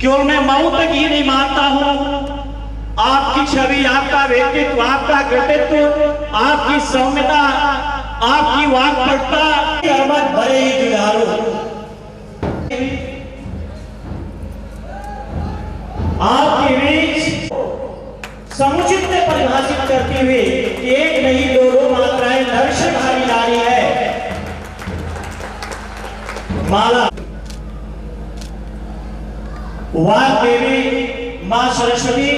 केवल मैं मऊ तक ही नहीं मानता हूं, आपकी छवि, आपका व्यक्तित्व, आपका कृतित्व, आपकी सौम्यता, आपकी वाक्पटुता भरे ही जुझारू, आपके बीच समुचित में परिभाषित करते हुए एक नहीं दो मात्राएं नरसिंहारी नारी है। माला वाग देवी मां सरस्वती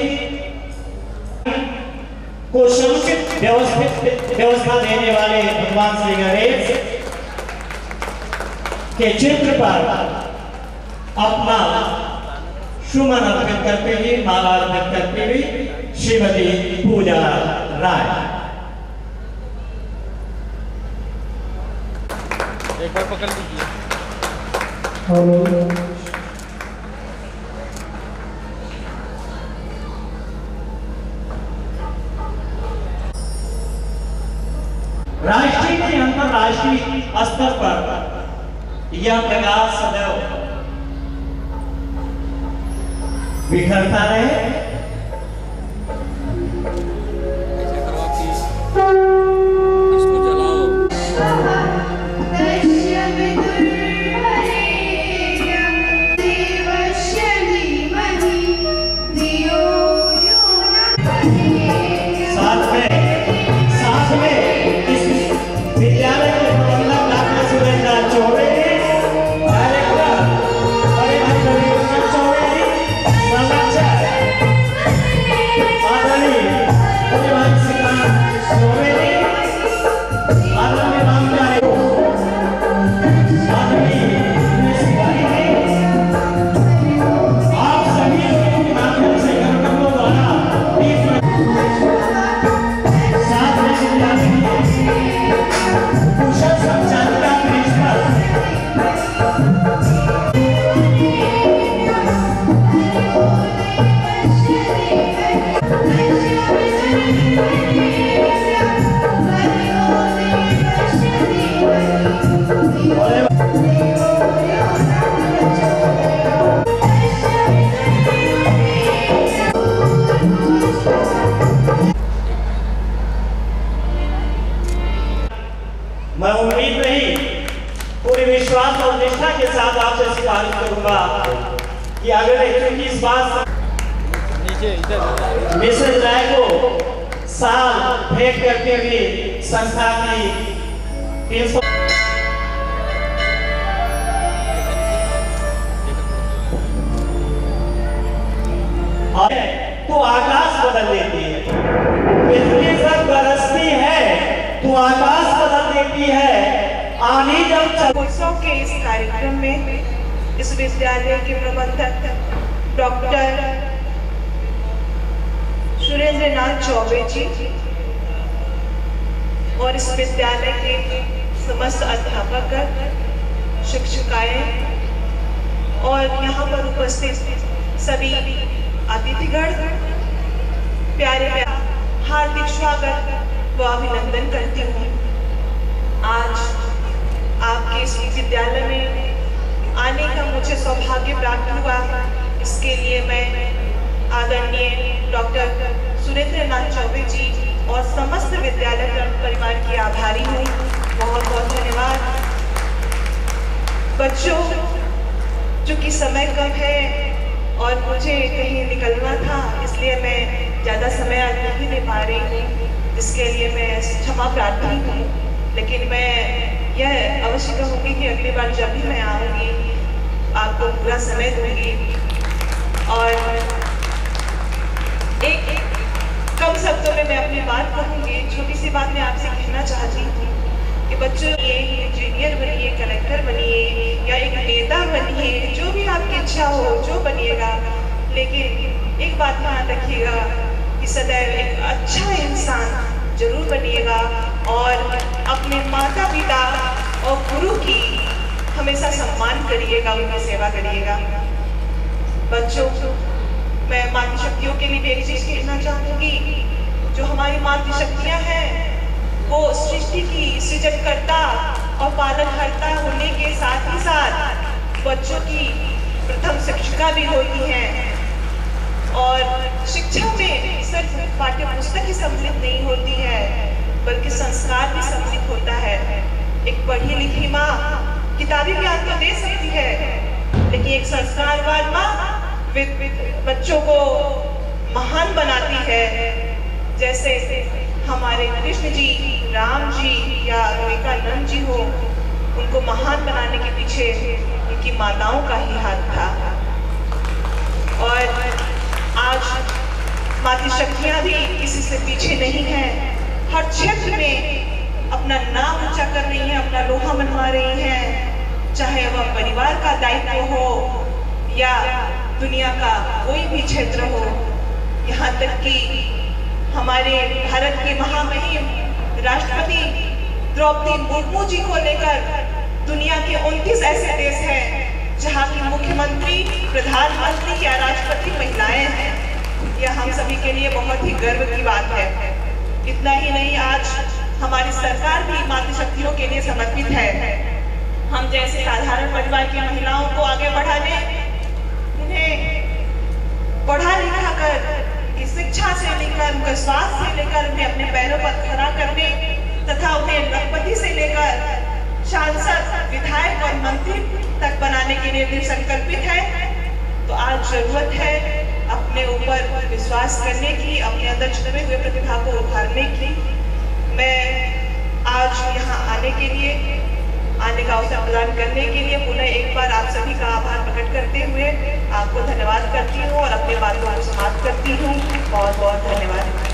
को समुचित व्यवस्था देने वाले भगवान श्री गणेश के चित्र पर अपना सुमन अर्पित करते हुए, माला अर्पित करते हुए श्रीमती पूजा राय। एक बार पकड़ लीजिए। राष्ट्रीय के अंतरराष्ट्रीय स्तर पर यह प्रयास सदैव बिखरता रहे। इसको जलाओ। साथ में इस विद्यालय के प्रबंधक डॉक्टर सुरेंद्र चौबे जी, डायरेक्टर बड़े भाई रविशंकर चौबे जी, संरक्षक आदरणीय बड़े भाई श्रीकांत चौबे जी, आदरणीय रामचारी, आदरणीय दिनेश भाई जी, आप सभी लोगों के माध्यम से कार्यक्रमों द्वारा कुशल संचालिका प्रिंसिपल मैं उम्मीद नहीं, पूरे विश्वास और निष्ठा के साथ आपसे सिफारिश करूंगा कि अगर क्योंकि इस बात नीचे इधर मिसेज राय को साल भेंट करते हुए संस्था की प्रिंसिपल तो आकाश बदल देती है, बिजली जब बरसती है तो आकाश बदल देती है। आनी जब उत्सव के इस कार्यक्रम में इस विद्यालय के प्रबंधक डॉक्टर सुरेंद्र नाथ चौबे जी और इस विद्यालय के समस्त अध्यापक, शिक्षिकाएं और यहाँ पर उपस्थित सभी अतिथिगण, प्यारे हार्दिक स्वागत व अभिनंदन करती हूँ। आज आपके इस विद्यालय में आने का मुझे सौभाग्य प्राप्त हुआ, इसके लिए मैं आदरणीय डॉक्टर सुरेंद्र नाथ चौबे जी और समस्त विद्यालय परिवार की आभारी हूँ। बहुत बहुत धन्यवाद। बच्चों, चूँकि समय कम है और मुझे कहीं निकलना था, इसलिए मैं ज़्यादा समय आज नहीं दे पा रही हूँ, जिसके लिए मैं क्षमा प्रार्थी हूँ। लेकिन मैं यह अवश्य कहूँगी कि अगली बार जब भी मैं आऊँगी आपको पूरा समय दूँगी। और एक कम शब्दों में मैं अपनी बात कहूँगी, छोटी सी बात मैं आपसे कहना चाहती हूँ कि बच्चों, ये इंजीनियर बनिए, कलेक्टर बनिए या एक नेता बनिए, जो भी आपकी इच्छा हो जो बनिएगा, लेकिन एक बात ध्यान रखिएगा कि सदैव एक अच्छा इंसान जरूर बनिएगा और अपने माता पिता और गुरु की हमेशा सम्मान करिएगा, उनकी सेवा करिएगा। बच्चों, मैं मातृशक्तियों के लिए भी एक चीज कहना चाहूँगी, जो हमारी मातृशक्तियाँ हैं वो सृष्टि की सृजनकर्ता और पालनकर्ता होने के साथ ही साथ बच्चों की प्रथम शिक्षिका भी होती हैं। और शिक्षा में सिर्फ पाठ्य पुस्तक ही सम्मिलित नहीं होती है, बल्कि संस्कार भी सम्मिलित होता है। एक पढ़ी लिखी माँ किताबी ज्ञान तो दे सकती है, लेकिन एक संस्कारवान माँ बच्चों को महान बनाती है। जैसे हमारे कृष्ण जी, राम जी या विवेकानंद जी हो, उनको महान बनाने के पीछे उनकी माताओं का ही हाथ था। और आज मातृशक्तियाँ भी किसी से पीछे नहीं हैं। हर क्षेत्र में अपना नाम ऊंचा कर रही हैं, अपना लोहा मनवा रही हैं, चाहे वह परिवार का दायित्व हो या दुनिया का कोई भी क्षेत्र हो। यहाँ तक कि हमारे भारत के महामहिम राष्ट्रपति द्रौपदी मुर्मू जी को लेकर दुनिया के 29 ऐसे देश हैं जहाँ की मुख्यमंत्री, प्रधानमंत्री या राष्ट्रपति महिलाएं हैं। यह हम सभी के लिए बहुत ही गर्व की बात है। इतना ही नहीं, आज हमारी सरकार भी मातृशक्तियों के लिए समर्पित है। हम जैसे साधारण परिवार की महिलाओं को आगे बढ़ाने, उन्हें पढ़ा लिखा कर, उनकी शिक्षा से लेकर, उनके स्वास्थ्य से लेकर, उन्हें अपने पैरों पर खड़ा करने तथा उन्हें लखपति से लेकर सांसद, विधायक और मंत्री तक बनाने के लिए भी संकल्पित है। तो आज जरूरत है अपने ऊपर विश्वास करने की, अपने अंदर छिपे हुए प्रतिभा को उभारने की। मैं आज यहाँ आने का अवसर प्रदान करने के लिए पुनः एक बार आप सभी का आभार प्रकट करते हुए आपको धन्यवाद करती हूँ और अपने बातों को समाप्त करती हूँ। बहुत बहुत धन्यवाद।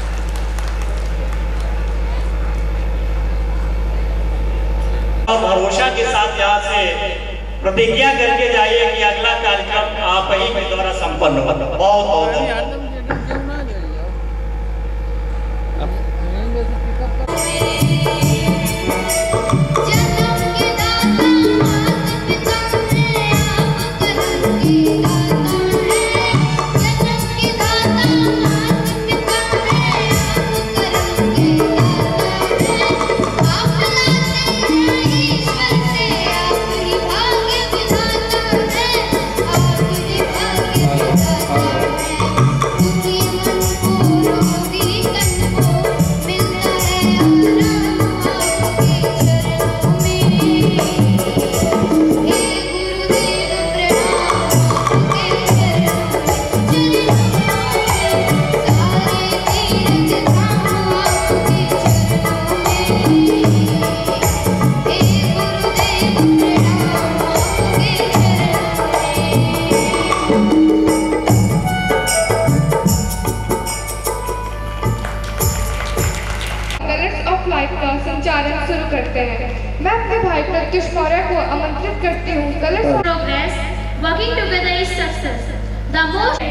भरोसा के साथ यहाँ से प्रतिज्ञा करके जाइए कि अगला कार्यक्रम आप ही के द्वारा संपन्न होगा। बहुत बहुत धन्यवाद। मैं अपने भाई प्रत्युष मौर्य को आमंत्रित करती हूँ। Progress, working together is success. The most,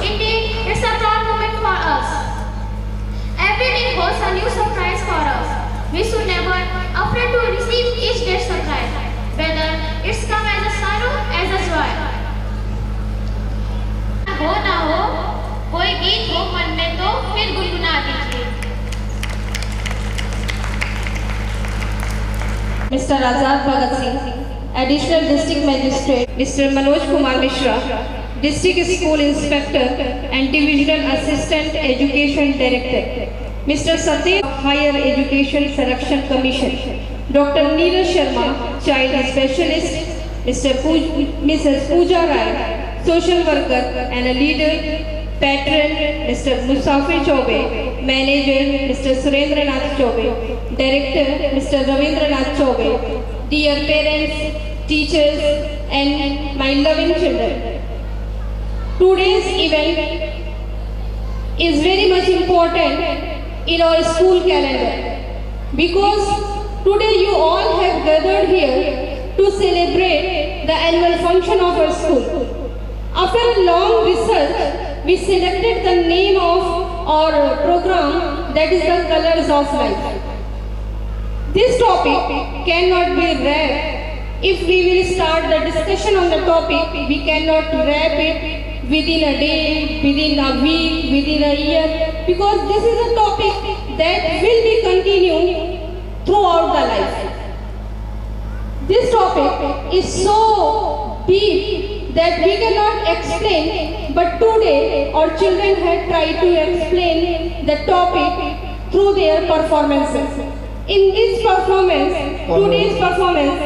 indeed, it's a proud moment for us. Every day holds a new surprise for us. We should never afraid to receive each day's surprise, whether it's come as a sorrow, as a joy. हो ना हो, कोई गीत हो मन में तो फिर गुनगुना दीजिए। Mr. Azad Bhagat Singh, Additional District Magistrate, Mr. Manoj Kumar Mishra, District School Inspector and Divisional Assistant Education Director, Mr. Satya, Higher Education Selection Commission, Dr. Neeraj Sharma, Child Specialist, Mrs. Pooja Rai, Social Worker and a Leader, Patron, Mr. Musafir Chaube, Manager, Mr. Surendra Nath Chaube, Director, Mr. Ravindra Nath Chaube, dear parents, teachers and my loving children. Today's event is very much important in our school calendar because today you all have gathered here to celebrate the annual function of our school. After a long research, we selected the name of our program, that is the Colors of Life. This topic cannot be wrapped. If we will start the discussion on the topic, we cannot wrap it within a day, within a week, within a year, because this is a topic that will be continued throughout the life. This topic is so deep that we cannot explain, but today our children have tried to explain the topic through their performances. In this performance, today's performance,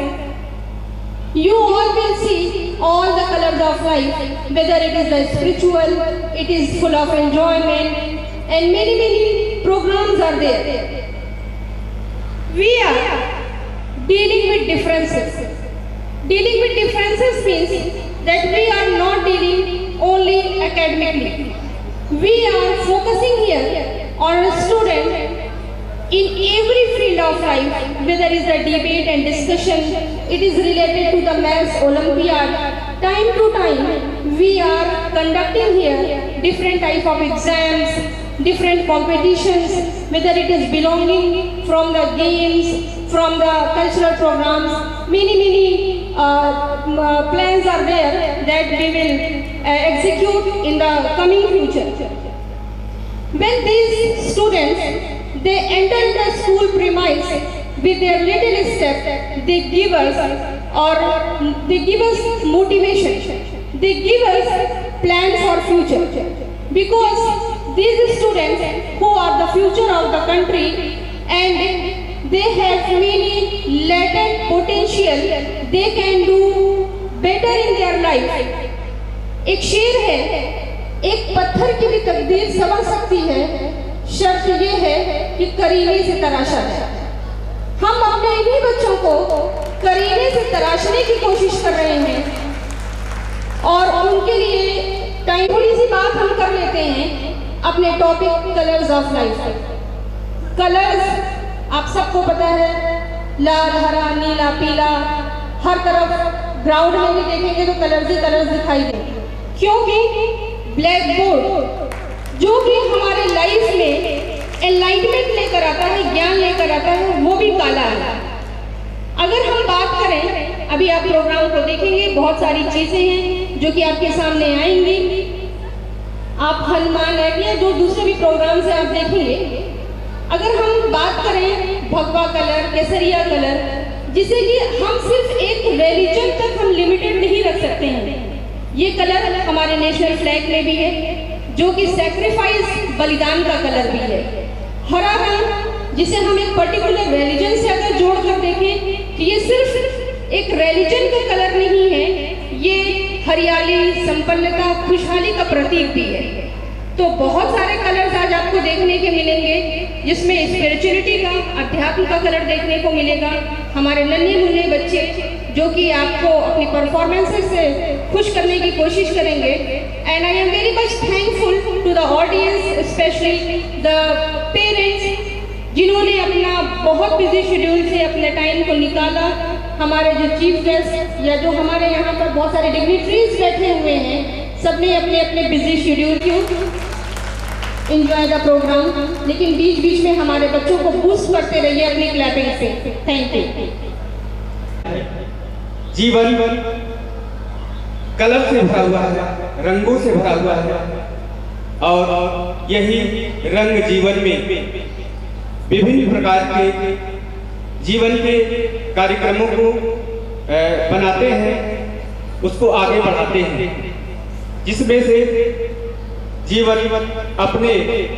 you all will see all the colors of life, whether it is the spiritual, it is full of enjoyment, and many programs are there. We are dealing with differences. Dealing with differences means that we are not dealing only academically. We are focusing here on a student in every field of life, whether it is the debate and discussion, it is related to the Maths Olympiad. Time to time, we are conducting here different type of exams, different competitions, whether it is belonging from the games, from the cultural programs. Many plans are there that we will execute in the coming future. When these students they enter the school premise with their little step, they give us motivation, they give us plan for future, because these students who are the future of the country and they have many latent potential, they can do better in their life. एक शेर है, एक पत्थर की भी तकदीर समझ सकती है, शर्त ये है कि करीने से तराशा जाए। हम अपने इन्हीं बच्चों को करीने से तराशने की कोशिश कर रहे हैं और उनके लिए टाइम थोड़ी सी बात हम कर लेते हैं अपने topic colours of life. Colours आप सबको पता है, लाल, हरा, नीला, पीला, हर तरफ ग्राउंड में भी देखेंगे तो कलर्स ही कलर्स दिखाई देंगे, क्योंकि ब्लैक बोर्ड जो भी हमारे लाइफ में एनलाइटमेंट लेकर आता है, ज्ञान लेकर आता है, वो भी काला है। अगर हम बात करें, अभी आप प्रोग्राम को देखेंगे, बहुत सारी चीजें हैं जो कि आपके सामने आएंगी। आप हनुमान ऐप या जो दूसरे भी प्रोग्राम से आप देखेंगे, अगर हम बात करें भगवा कलर, केसरिया कलर, जिसे कि हम सिर्फ एक रिलीजन तक हम लिमिटेड नहीं रख सकते हैं। ये कलर हमारे नेशनल फ्लैग में भी है, जो कि सैक्रिफाइस बलिदान का कलर भी है। हरा रंग जिसे हम एक पर्टिकुलर रिलीजन से अगर जोड़कर देखें तो ये सिर्फ एक रिलीजन का कलर नहीं है, ये हरियाली, संपन्नता, खुशहाली का प्रतीक भी है। तो बहुत सारे कलर्स आज आपको देखने के मिलेंगे, जिसमें स्पिरिचुअलिटी का, अध्यात्म का कलर देखने को मिलेगा। हमारे नन्हे मुन्ने बच्चे जो कि आपको अपनी परफॉर्मेंसेस से खुश करने की कोशिश करेंगे। And I am very much thankful to the audience, specially the parents, जिन्होंने अपना बहुत बिजी शेड्यूल से अपने टाइम को निकाला। हमारे जो चीफ गेस्ट या जो हमारे यहाँ पर बहुत सारे डिग्निटरीज बैठे हुए हैं, सबने अपने अपने बिजी शेड्यूल क्यों एंजॉय द प्रोग्राम, लेकिन बीच बीच में हमारे बच्चों को बूस्ट करते रहिए अपनी क्लैपिंग से। Thank you. जीवन कलर से भरा हुआ है, रंगों से भरा हुआ है, और यही रंग जीवन में विभिन्न प्रकार के जीवन के कार्यक्रमों को बनाते हैं, उसको आगे बढ़ाते हैं, जिसमें से जीवन अपने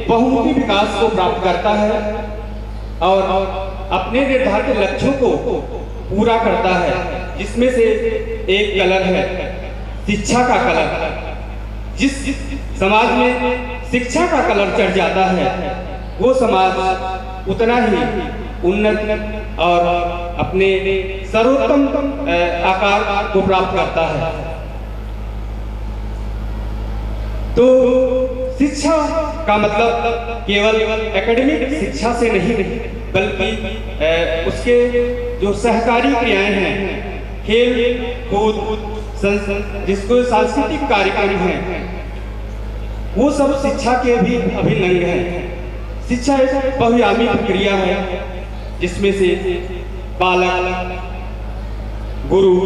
बहुमुखी विकास को प्राप्त करता है और अपने निर्धारित लक्ष्यों को पूरा करता है, जिसमें से एक कलर है शिक्षा का कलर। जिस समाज में शिक्षा का कलर चढ़ जाता है, वो समाज उतना ही उन्नत और अपने सर्वोत्तम आकार को प्राप्त करता है। तो शिक्षा का मतलब केवल एकेडमिक शिक्षा से नहीं, बल्कि उसके जो सहकारी क्रियाएं हैं, खेल कूद, जिसको सांस्कृतिक कार्यक्रम हैं, वो सब शिक्षा के भी अभिन्न अंग हैं। शिक्षा एक बहुआयामी प्रक्रिया है, जिसमें से बालक, गुरु,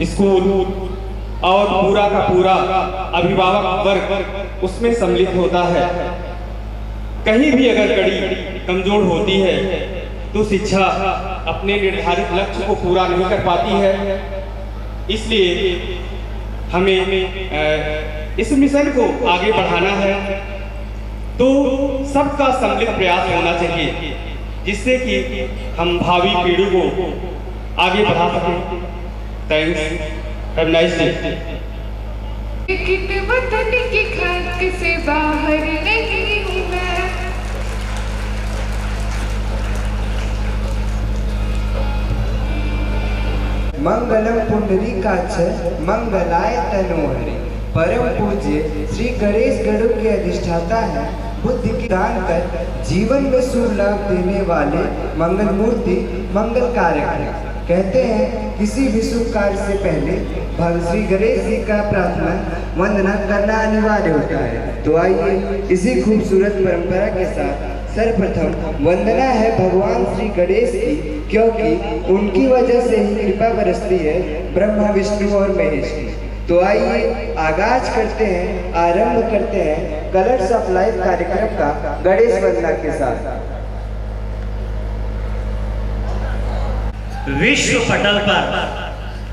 स्कूल और पूरा का पूरा अभिभावक वर्ग उसमें सम्मिलित होता है। कहीं भी अगर कड़ी कमजोर होती है तो शिक्षा अपने निर्धारित लक्ष्य को पूरा नहीं कर पाती है। इसलिए हमें इस मिशन को आगे बढ़ाना है, तो सबका सम्मिलित प्रयास होना चाहिए, जिससे कि हम भावी पीढ़ी को आगे बढ़ा सकें। Thanks, have nice day. वतन की खाक से बाहर नहीं हूँ मैं। मंगलम पुंडरीकाक्ष मंगलाय तनोहरि। परम पूज्य श्री गणेश गणों के अधिष्ठाता है, बुद्धि की दान कर जीवन में शुभ लाभ देने वाले मंगल मूर्ति मंगल कारक है। कहते हैं किसी भी शुभ कार्य से पहले भगवान श्री गणेश जी का प्रार्थना वंदना करना अनिवार्य होता है। तो आइए इसी खूबसूरत परंपरा के साथ सर्वप्रथम वंदना है भगवान श्री गणेश की, क्योंकि उनकी वजह से ही कृपा बरसती है ब्रह्मा विष्णु और महेश की। तो आइए आगाज करते हैं, आरंभ करते हैं कलर्स ऑफ लाइफ कार्यक्रम का गणेश वंदना के साथ। विश्व पटल पर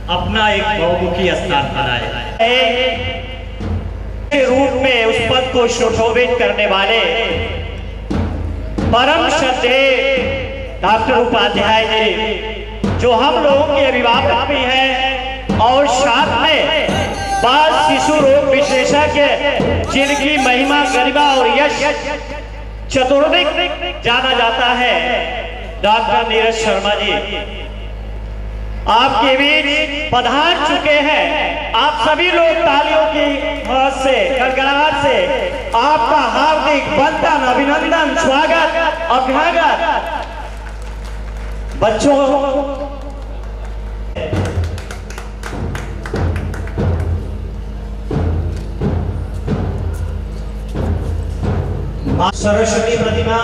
अपना एक बहुमुखी स्थान बनाए के रूप में उस पद को सुशोभित करने वाले परम श्रद्धेय डॉक्टर उपाध्याय जी, जो हम लोगों के अभिभावक भी हैं और साथ में बाल शिशु रोग विशेषज्ञ, जिनकी महिमा गरिमा और यश चतुर्दिक जाना जाता है, डॉक्टर नीरज शर्मा जी आपके बीच पधार चुके हैं। आप सभी लोग तालियों की आवाज से, गड़गड़ाहट से आपका हार्दिक वंदन, अभिनंदन, स्वागत, अभ्यागत। बच्चों मां सरस्वती प्रतिमा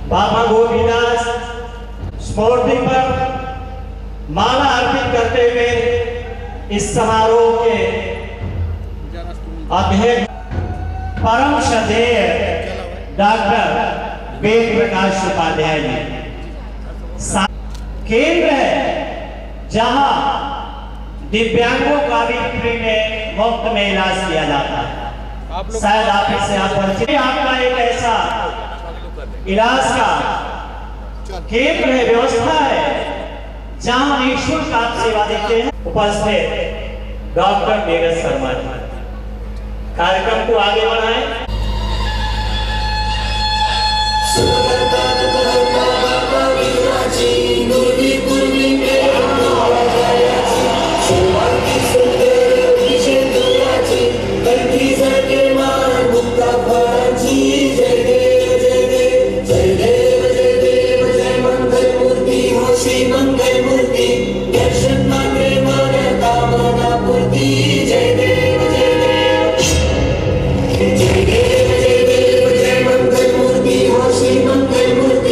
बाबा गोपीदास स्मृति पर माला अर्पित करते हुए इस समारोह के अध्यक्ष परम श्रद्धेय डॉक्टर वेद प्रकाश उपाध्याय जी। केंद्र है जहां दिव्यांगों का भी फ्री में मुफ्त में इलाज किया जाता है। शायद आप इससे परिचित, आपका एक ऐसा इलाज का केंद्र है, व्यवस्था है जहां निःशुल्क आप सेवा देते हैं। उपस्थित डॉक्टर नीरज शर्मा जी कार्यक्रम को आगे बढ़ाएं। जय देव जय मंगल मूर्ति हो श्री मंगल मूर्ति।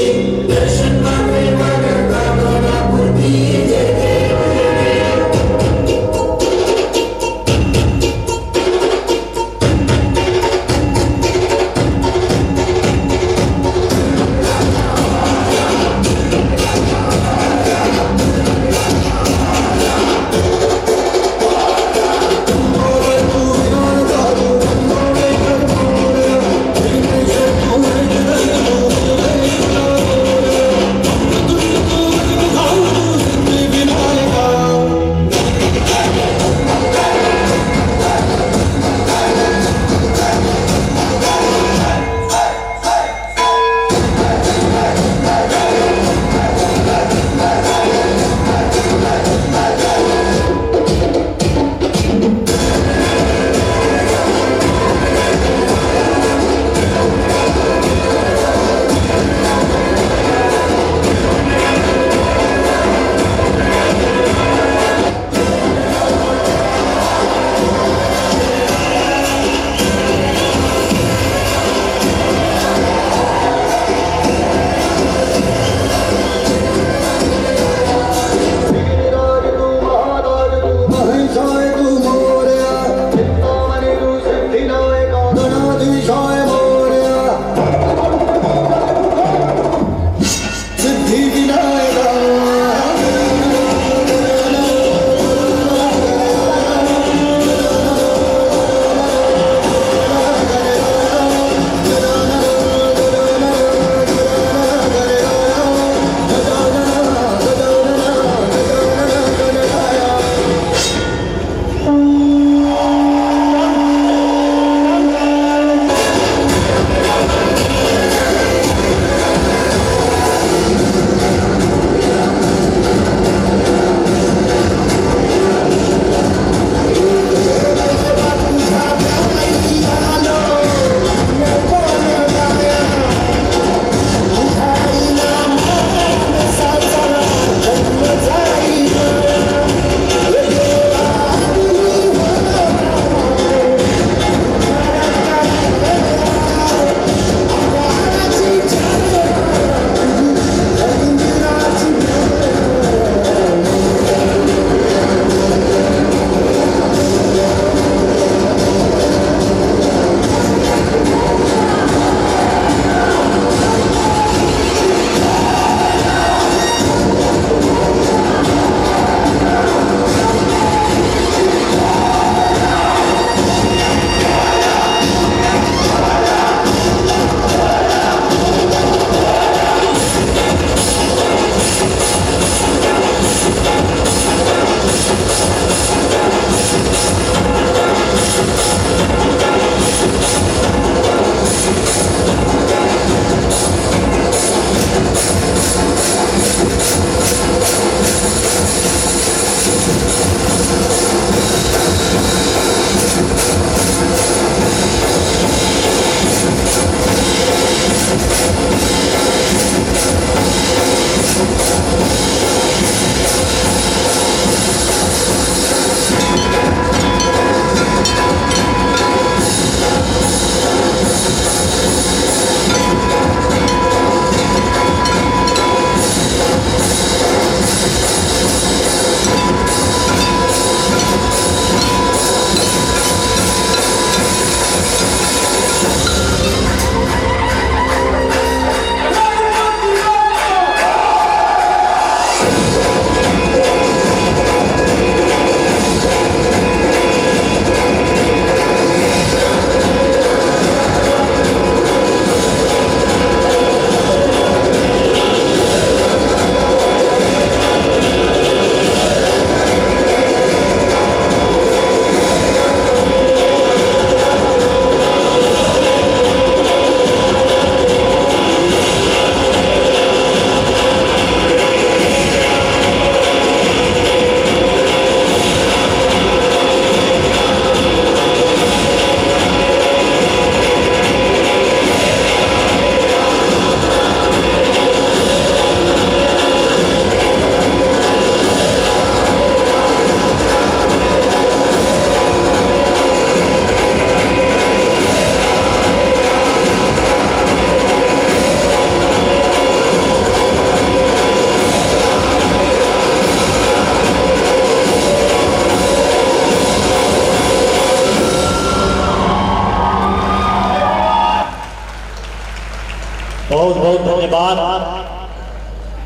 बाद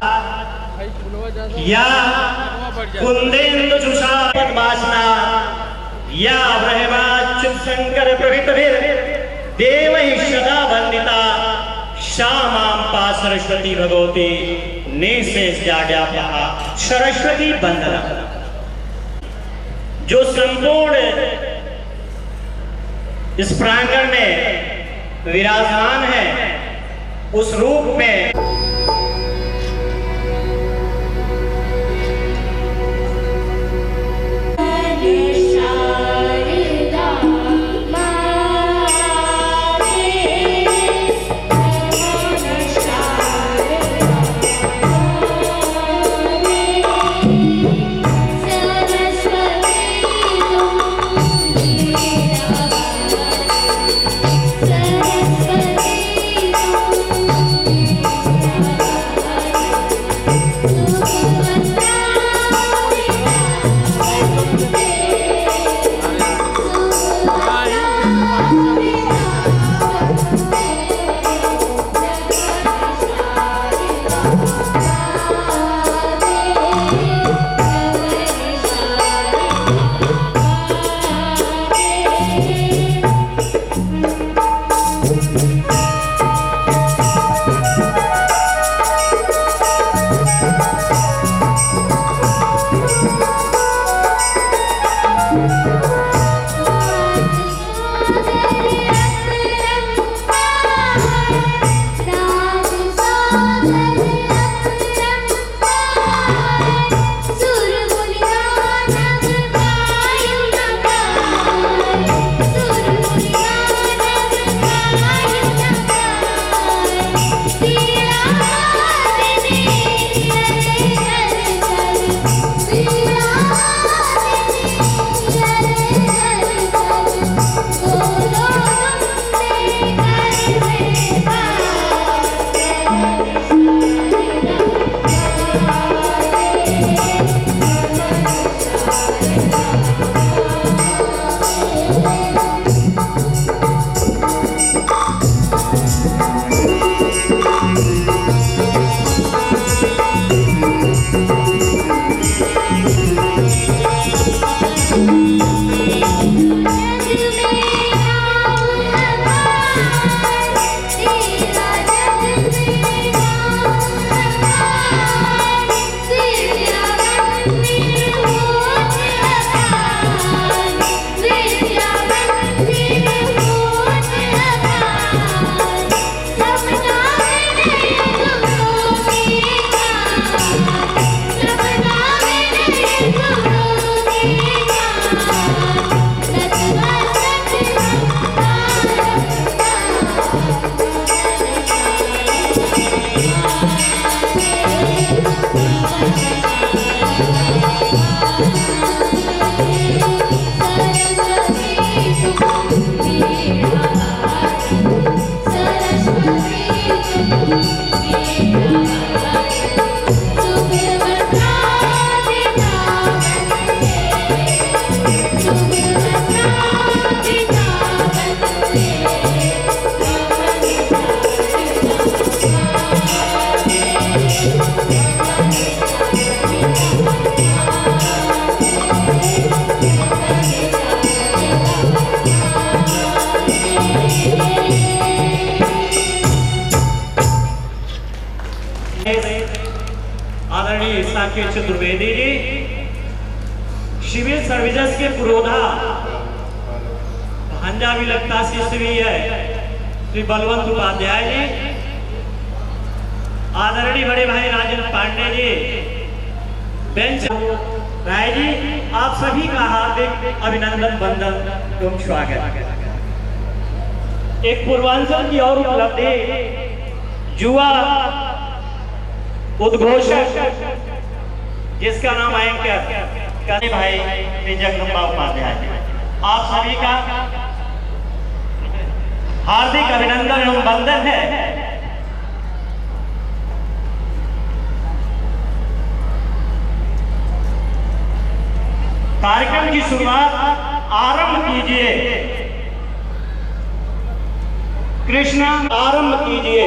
भाई फुलवा ज्यादा या बढ़ जाए। कुंदेन्दु जुषा पद्मासना या ब्रह्माच्युत शंकर प्रभृतिभिर देवैः सदा वंदिता श्यामां पा सरस्वती भगवती निशेष जाड्यापहा सरस्वती वंदना। जो संपूर्ण इस प्रांगण में विराजमान है उस रूप में आदरणीय साकेत चतुर्वेदी जी, सिविल सर्विसेज के पुरोधा भांजा भी लगता शिष्य भी है श्री बलवंत उपाध्याय जी, आदरणीय बड़े भाई राजेंद्र पांडे जी, बेंच राय जी, आप सभी का हार्दिक अभिनंदन वंदन एवं स्वागत। एक पूर्वांचल की और उपलब्धि युवा उद्घोषक जिसका नाम एंकर भाई जगदम्बा उपाध्याय, आप सभी का हार्दिक अभिनंदन एवं वंदन है। कार्यक्रम की शुरुआत आरंभ कीजिए, कृष्ण आरंभ कीजिए।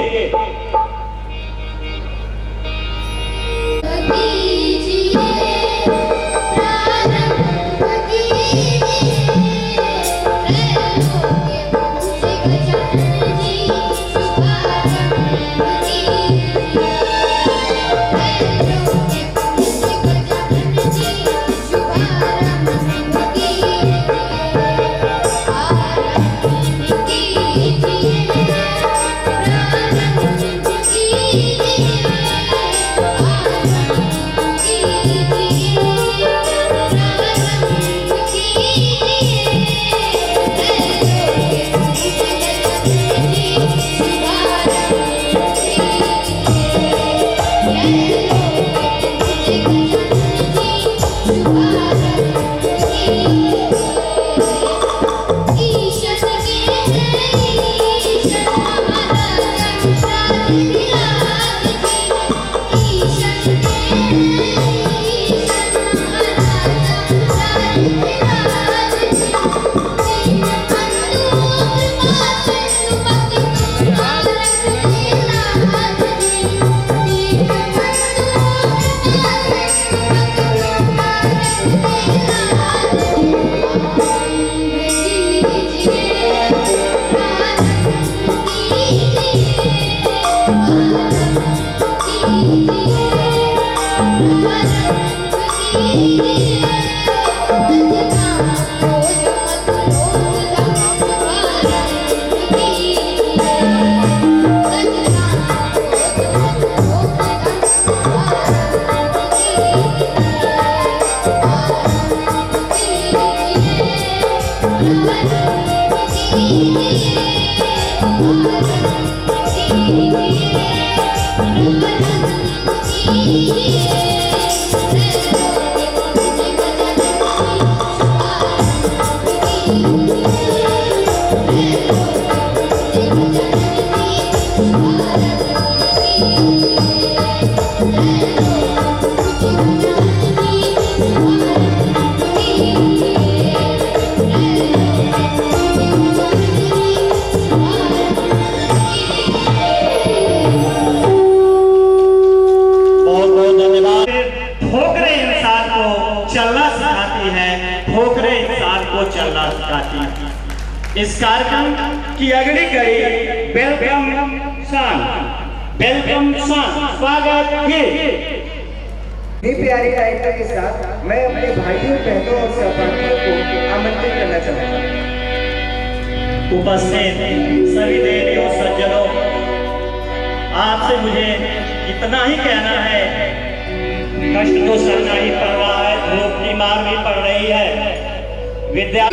इस कार्यक्रम की अगली कड़ी वेलकम सॉन्ग स्वागत है। प्यारे गायकों के साथ मैं अपने भाइयों बहनों और सहपाठियों को आमंत्रित करना चाहता हूँ। उपस्थित सभी देवियों सज्जनों, आपसे मुझे इतना ही कहना है, कष्ट तो सहना ही पड़ रहा है, धूप की मार भी पड़ रही है। विद्या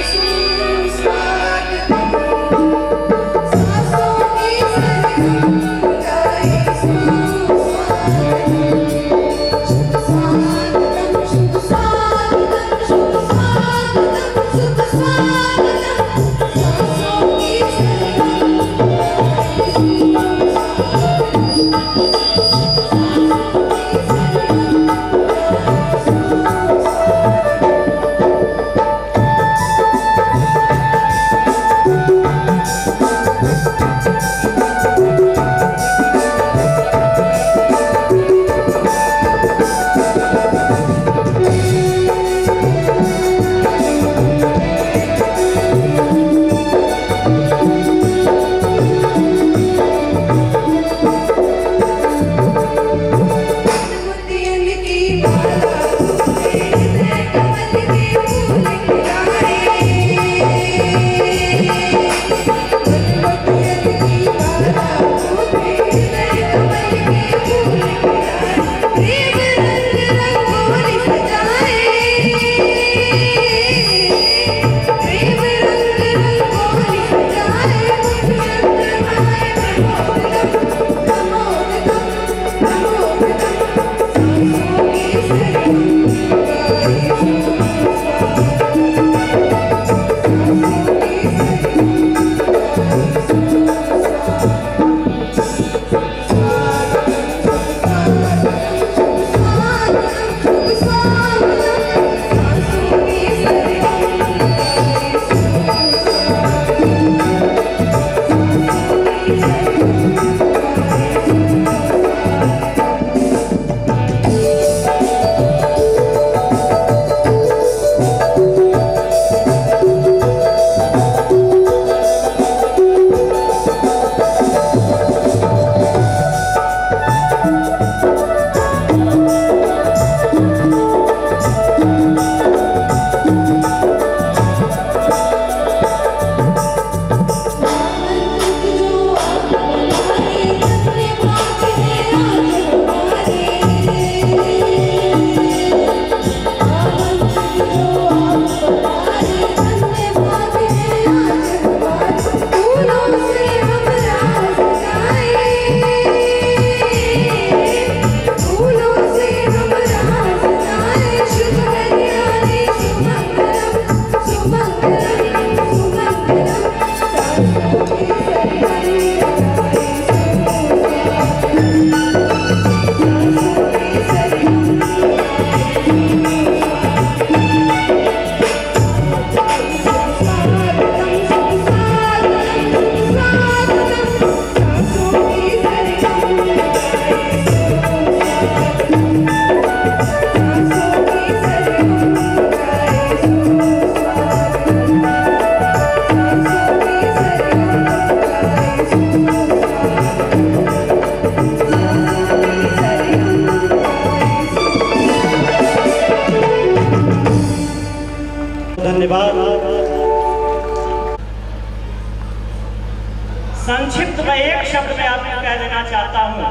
संक्षिप्त में एक शब्द में आपको कह देना चाहता हूं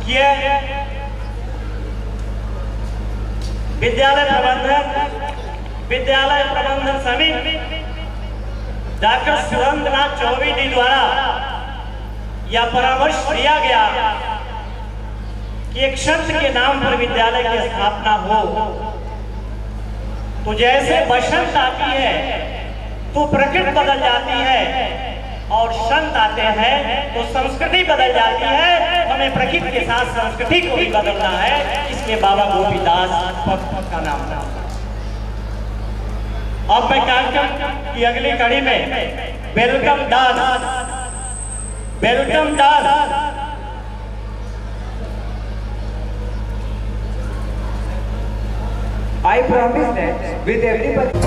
कि विद्यालय प्रबंधन रघुनंदन समिति डॉक्टर सुरेंद्रनाथ चौबे जी द्वारा यह परामर्श दिया गया कि एक शब्द के नाम पर विद्यालय की स्थापना हो, तो जैसे बसंत आती है तो प्रकृति बदल जाती है और संत आते हैं तो संस्कृति बदल जाती है। हमें प्रकृति के साथ संस्कृति को भी बदलना है, इसलिए बाबा गोपीदास का नाम था। अब मैं कार्यक्रम की अगली कड़ी में welcome dance I promise that with everybody.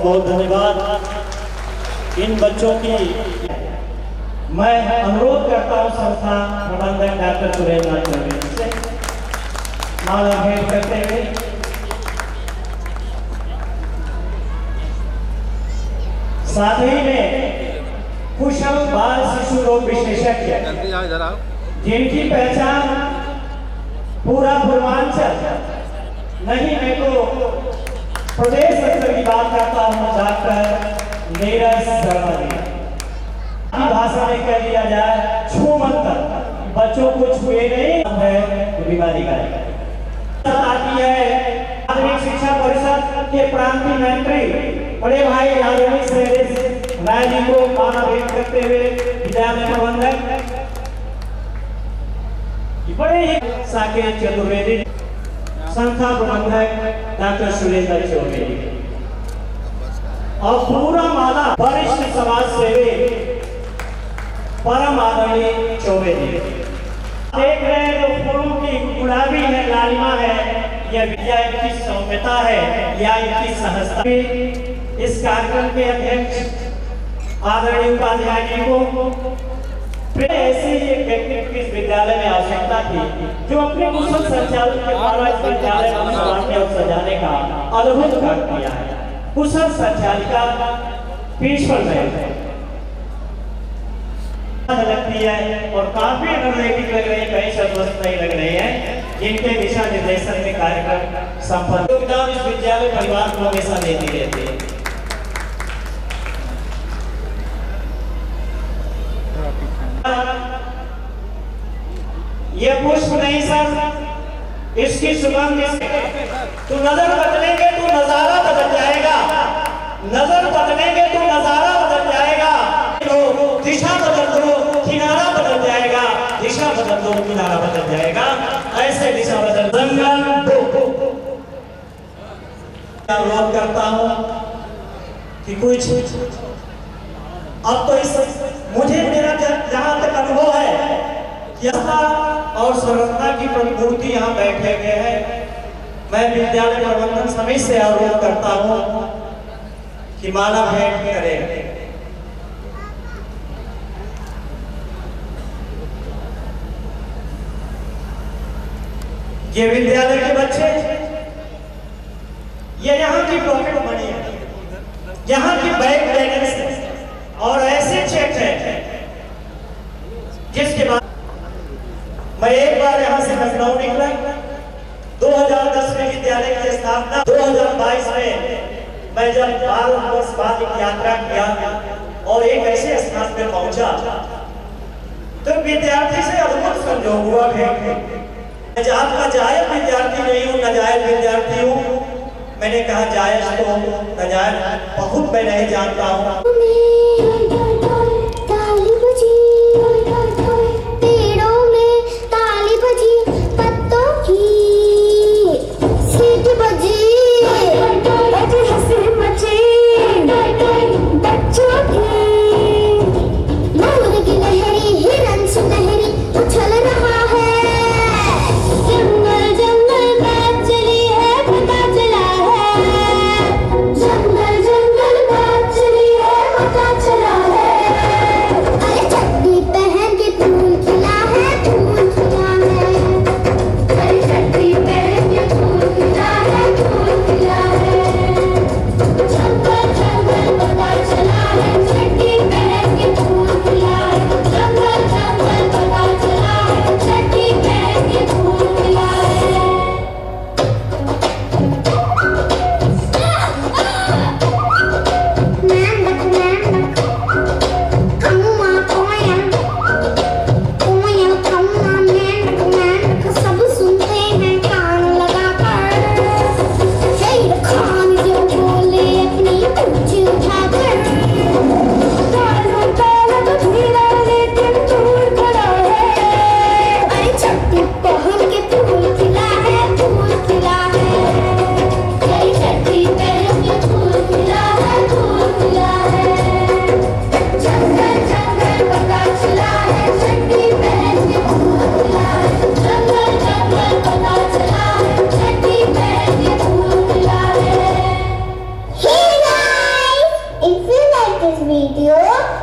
बहुत धन्यवाद इन बच्चों की। मैं अनुरोध करता हूं संस्था प्रबंधक डॉक्टर सुरेंद्रनाथ चौबे से माला भेंट करते हुए साथ ही में कुशल बाल शिशु रोग विशेषज्ञ जिनकी पहचान पूरा पूर्वांचल नहीं, मैं तो प्रदेश स्तर की बात करता हूँ, डॉक्टर नीरज शर्मा जी। भाषा में कह दिया जाए छू मत कर, बच्चों को छुए नहीं है तो बीमारी का आती है। शिक्षा परिषद के प्रांतीय मंत्री बड़े भाई आदरणीय श्री राय जी को माला भेंट करते हुए विद्यालय प्रबंधक बड़े ही साकेत चतुर्वेदी, संस्था प्रबंधक डॉक्टर सुरेंद्र चौबे और पूरा माला वरिष्ठ समाज सेवी परम आदरणीय चौबे जी। देख रहे हैं जो फूलों की गुलाबी है, लालिमा है, यह विद्या इनकी सौम्यता है या इनकी सहजता। इस कार्यक्रम के अध्यक्ष आदरणीय उपाध्याय जी को ऐसे ही एक व्यक्ति की इस विद्यालय में आवश्यकता थी जो अपने कुशल संचालन के द्वारा इस विद्यालय को संभालने और सजाने का अद्भुत कार्य किया है। कुशल संचालिका पीछल है लगती है और काफी एनर्जेटिक लग रही है, कहीं शर्मस्त नहीं लग रही है, जिनके दिशा निर्देशन में कार्यक्रम संपन्न योगदान इस विद्यालय परिवार को हमेशा देती रहती है। ये पुष्प नहीं सर, इसकी सुगंध तो नजर बदलेंगे तो नजारा बदल जाएगा, नजर बदलेंगे तो नजारा बदल जाएगा, तो दिशा बदल दो किनारा बदल जाएगा, दिशा बदल दो किनारा बदल जाएगा, ऐसे दिशा बदल जंगल अनुरोध करता हूं कि कुछ अब तो इस मुझे मेरा जहां तक अनुभव है और सरलता की प्रतिमूर्ति यहाँ बैठे हुए हैं। मैं विद्यालय प्रबंधन समिति से अनुरोध करता हूँ कि माला भेंट करें। ये विद्यालय के बच्चे, ये यहाँ की पॉकेट मनी है, यहाँ की बैंक बैलेंस है और ऐसे चेक है जिसके बाद मैं एक बार यहाँ से लखनऊ निकला। 2010 में विद्यालय की स्थापना, 2022 में मैं जब 12 वर्ष बाद एक यात्रा किया और एक ऐसे स्थान पे पहुंचा तो विद्यार्थी से अद्भुत संयोग हुआ है। मैं आपका जायज विद्यार्थी नहीं हूँ, नाजायज विद्यार्थी हूँ। मैंने कहा जायज तो नाजायज बहुत मैं नहीं जानता हूँ।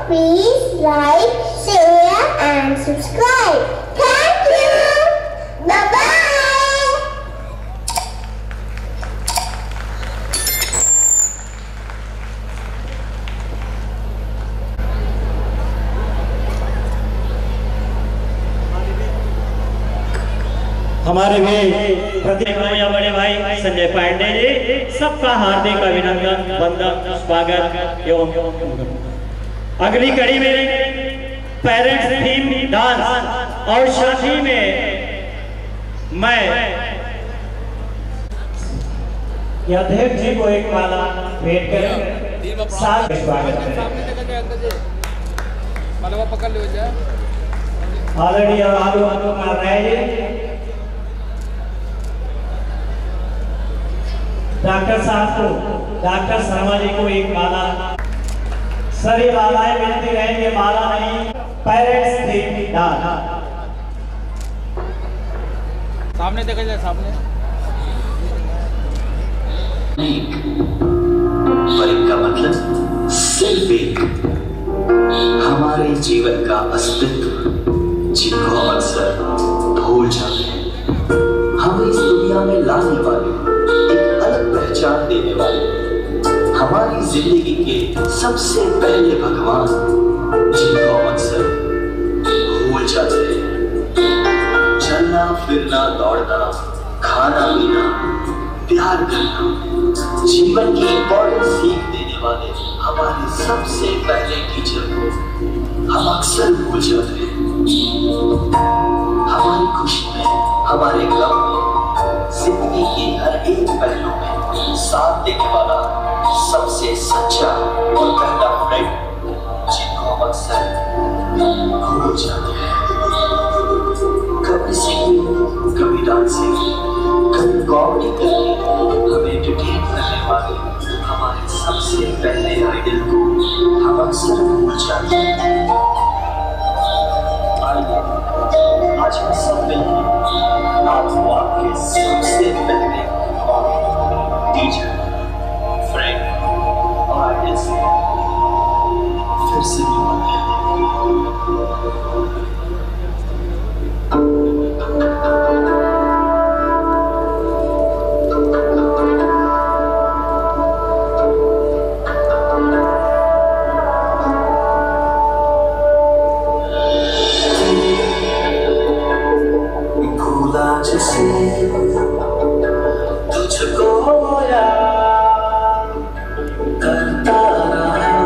Please like, share and subscribe. Thank you. Bye-bye. हमारे भी प्रतिक्रिया बड़े भाई संजय पांडे जी, सबका हार्दिक अभिनंदन, वंदन, स्वागत एवं अगली कड़ी में पेरेंट्स थीम डांस और साथ ही में मैं कि अध्यक्ष जी को एक माला भेंट करें। साथ में स्वागत करें। सामने देखा जाए अंकल जी, मालवा पकड़ लो जाए। ऑलरेडी आलू कर रहे हैं डॉक्टर साहब को, डॉक्टर शर्मा जी को एक माला। सर ये मालाएं मिलती रहेंगे, माला नहीं, पेरेंट्स डे डाल। सामने देखा जाए, सामने पर इनका मतलब सिर्फ एक हमारे जीवन का अस्तित्व जिनको हम अक्सर भूल जाते हैं। हमें इस दुनिया में लाने वाले, एक अलग पहचान देने वाले, हमारी जिंदगी के सबसे पहले भगवान जिनको हम अक्सर भूल जाते हैं। चलना फिरना, दौड़ना, खाना पीना, प्यार करना, जीवन की इंपॉर्टेंट सीख देने वाले हमारे सबसे पहले टीचर को हम अक्सर भूल जाते हैं। हमारी खुशी में, हमारे गम में, जिंदगी के हर एक पहलू में साथ देने वाला सबसे सच्चा और पहला फ्रेंड जिनको हम अक्सर भूल जाते हैं। कभी सिंगिंग, कभी डांसिंग, कभी कॉमेडी करके हमें एंटरटेन करने वाले हमारे सबसे पहले आइडल को हम अक्सर भूल जाते हैं। आज हम सब मिलकर आपको आपके सबसे पहले टीचर, फ्रेंड और आइडल से फिर से मिलते हैं। तुझको याद करता रहा,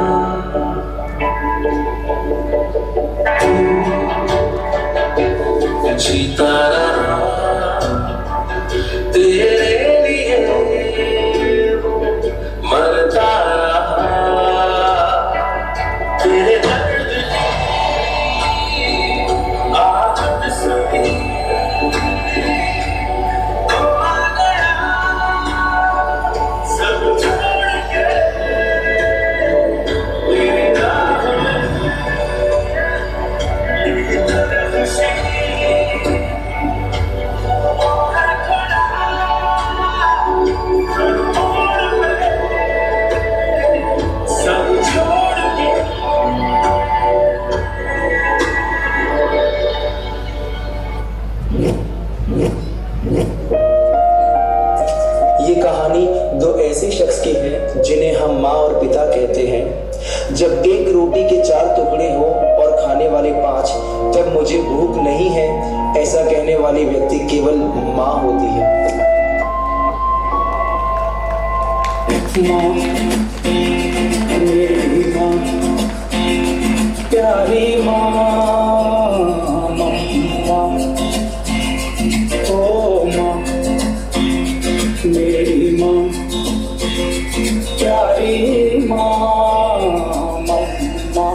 जीता रहा तेरे लिए, मरता रहा तेरे दर्द की आदत से। ये कहानी दो ऐसे शख्स की है जिन्हें हम माँ और पिता कहते हैं। जब एक रोटी के 4 टुकड़े हो और खाने वाले 5, तब मुझे भूख नहीं है, ऐसा कहने वाली व्यक्ति केवल माँ होती है। माँ, मेरी माँ, प्यारी माँ, ओ माँ, मेरी माँ, प्यारी माँ, मम्मा।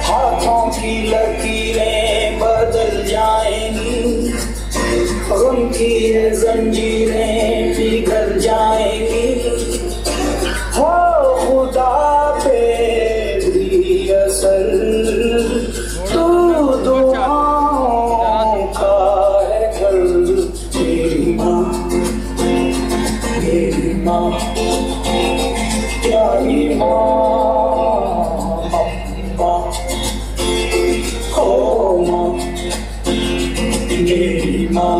हाथों की लकीरें बदल जाएंगी, गम की जंजीरें पिघल जाएंगी, हो खुदा पे भी असर तू दुआओं का है घर। मेरी माँ, मेरी माँ, प्यारी माँ, मम्मा, ओ माँ, मेरी माँ,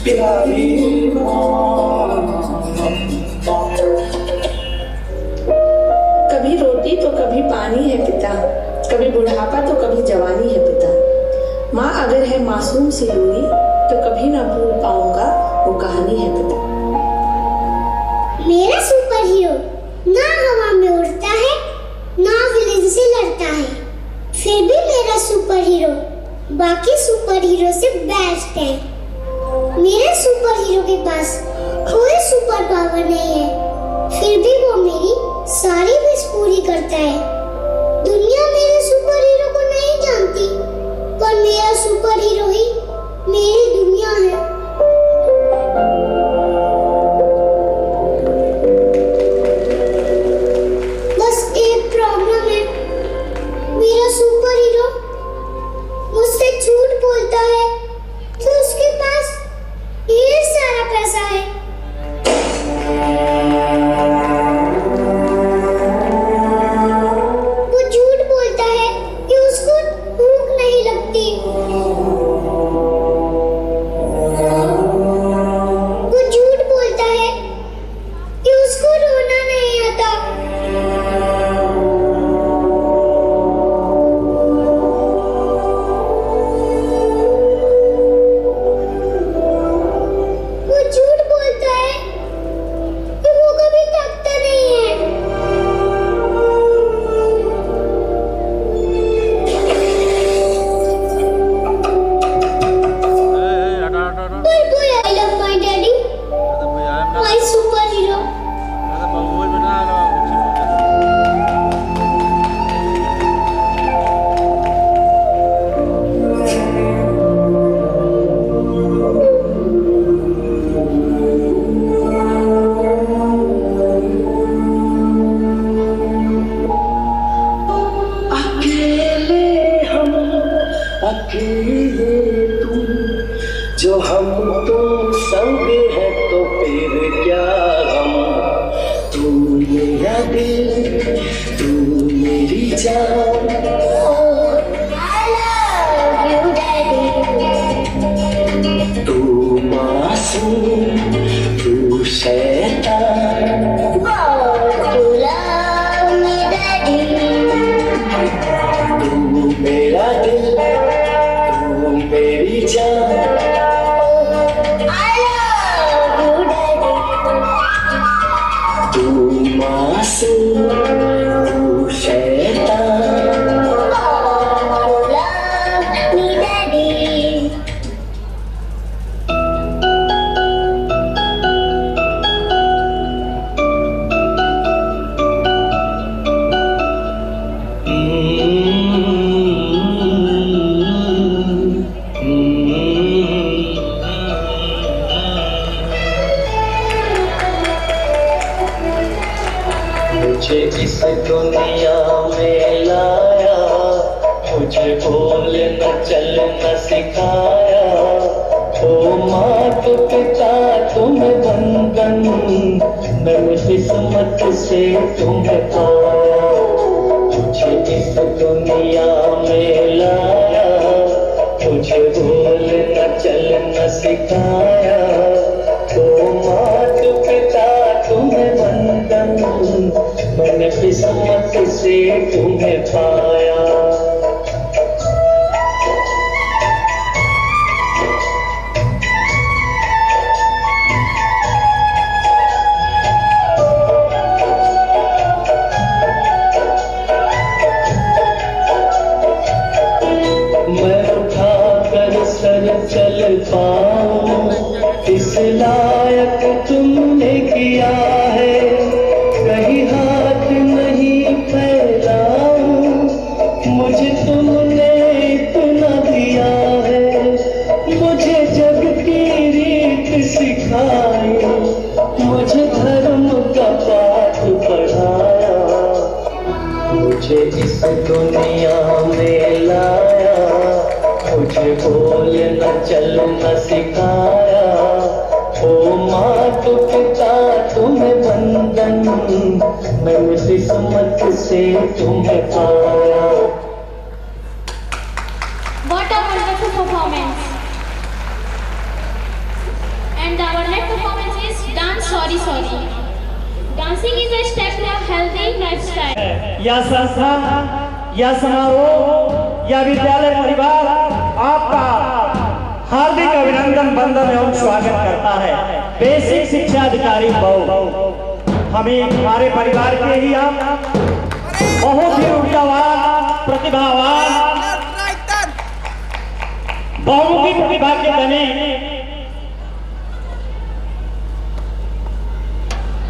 प्यारी माँ, मम्मा। कभी रोटी तो कभी पानी है पिता, कभी बुढ़ापा तो कभी जवानी है पिता। माँ अगर है मासूम सी दूरी तो कभी ना भूल पाऊंगा वो कहानी है पिता। मेरा सुपर हीरो ना हवा में उड़ता है ना विलेन से लड़ता है, फिर भी मेरा सुपर हीरो बाकी सुपर हीरो से बेस्ट है। मेरा सुपर हीरो के पास कोई सुपर पावर नहीं है, फिर भी वो मेरी सारी विश पूरी करता है। दुनिया मेरे सुपर हीरो को नहीं जानती, पर मेरा सुपर हीरो ही मेरी दुनिया है। बस एक प्रॉब्लम है, मेरा सुपर हीरो मुझसे झूठ बोलता है कि उसके पास ढेर सारा पैसा है। वो झूठ बोलता है कि उसको भूख नहीं लगती। वो झूठ बोलता है कि उसको रोना नहीं आता। वो झूठ बोलता है कि वो कभी थकता नहीं है। पर boy, I love my daddy, my superhero. अकेले हम अकेले तुम, जो हम तो संग है तो फिर क्या हम। तू मेरा दिल, तू मेरी जान, तू मासूम, तू शैतान, तू मेरा दिल, तू मेरी जान, तू मासूम, तू शैतान। मुझे इस दुनिया में लाया, मुझे बोलना चलना सिखाया। ओ माँ तो पिता तुम्हें बंधन, मैंने किस्मत से तुम्हें पाया। मुझे इस दुनिया में लाया, मुझे बोलना चलना सिखाया। ओ माँ तो पिता तुम्हें बंधन, मैंने किस्मत से तुम्हें पाया। मैं उठाकर सर चल पाऊं, इस लायक तुमने किया है। कहीं हाथ नहीं फैलाऊं, मुझे तुमने इतना दिया है। मुझे जग की रीत सिखाई, मुझे धर्म का पाठ पढ़ाया। मुझे इस दुनिया में लाया, मुझे बोलना चलना सिखाया। ओ माँ तो पिता तुम्हें बंधन, मैंने किस्मत से तुम्हें पाया। What a wonderful performance! And our next performance is Dance Sorry Sorry. Dancing is a step to a healthy lifestyle. या संस्था, या समारोह, या विद्यालय परिवार आपका हार्दिक अभिनंदन बंदन एवं स्वागत करता है। बेसिक शिक्षा अधिकारी बहु, हमें हमारे परिवार के ही आप बहुत ही ऊर्जावान, प्रतिभावान, बहुमुखी प्रतिभा के धनी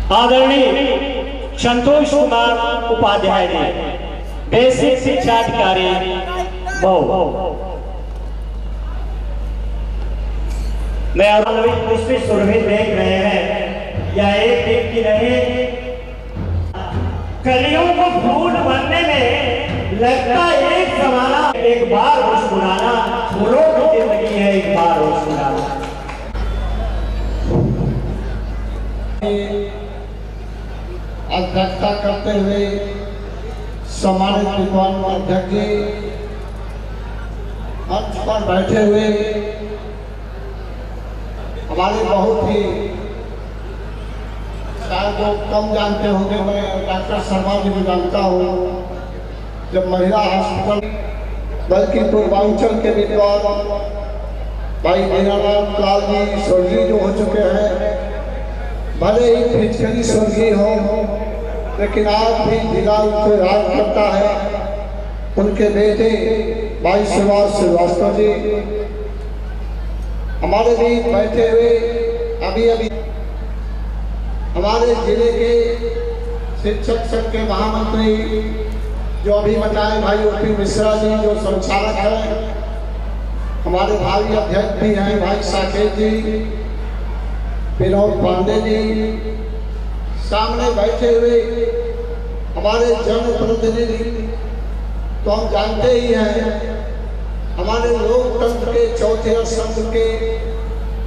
आदरणीय संतोष कुमार उपाध्याय जी, बेसिक शिक्षा अधिकारी मऊ। मैं पुष्पी सुरभि देख रहे हैं, या एक दिन की नहीं, कलियों को फूल बनने में लगता एक जमाना। एक बार मुस्कुराना, फूलों की जिंदगी है, एक बार मुस्कुराना। अध्यक्षता करते हुए सम्मानित विद्वान अध्यक्ष जी, मंच पर बैठे हुए हमारे बहुत ही, शायद लोग कम जानते होंगे, मैं डॉक्टर शर्मा जी को जानता हूँ। जब महिला हॉस्पिटल, बल्कि पूर्वांचल के विद्वान भाई दीनानाथ लाल जी स्वर्गीय जो हो चुके हैं, भले ही फिजिकली स्वर्गीय हो, लेकिन आज भी जिला उनको याद करता है। उनके बेटे भाई सुभाष श्रीवास्तव जी हमारे बीच बैठे हुए, अभी अभी हमारे जिले के शिक्षक संघ के महामंत्री जो अभी बताए भाई ओपी मिश्रा जी जो संचालक हैं, हमारे भावी अध्यक्ष भी हैं भाई साकेत जी, विनोद पांडे जी, सामने बैठे हुए हमारे जनप्रतिनिधि तो हम जानते ही हैं, हमारे लोकतंत्र के चौथे स्तंभ के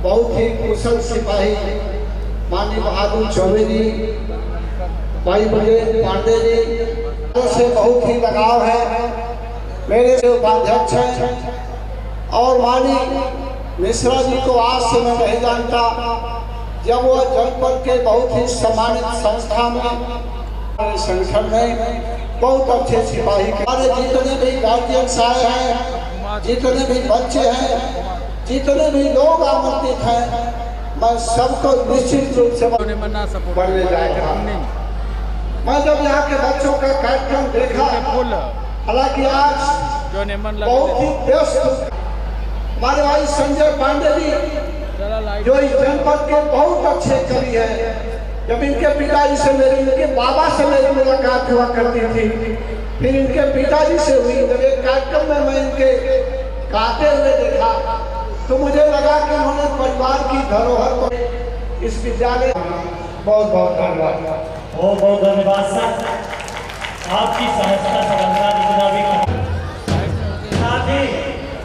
बहुत ही कुशल सिपाही माननीय बहादुर चौबे जी, भाई ब्रजेश पांडे जी से बहुत ही लगाव है। मेरे से उपाध्यक्ष हैं और माननीय मिश्रा जी को आज से मैं नहीं जानता, जब वह जनपद के बहुत ही सम्मानित संस्था में, संगठन में बहुत अच्छे सिपाही के, हमारे जितने भी गार्जियंस आए हैं, जितने भी बच्चे हैं, जितने भी लोग आमंत्रित हैं, मैं सबको निश्चित रूप से बढ़ने जाएगा। मैं जब यहाँ के बच्चों का कार्यक्रम देखा, हालांकि आज बहुत ही व्यस्त, हमारे भाई संजय पांडे जी जो इस जनपद के बहुत अच्छे कवि हैं, जब इनके पिताजी से मेरी, इनके बाबा से मेरी मुलाकात हुआ करती थी, फिर इनके पिताजी से हुई, जब एक कार्यक्रम में मैं इनके गाते हुए देखा तो मुझे लगा कि उन्होंने परिवार की धरोहर पर इस विद्यालय, बहुत बहुत धन्यवाद। बहुत बहुत धन्यवाद सर, आपकी सहजता, सरलता जितना भी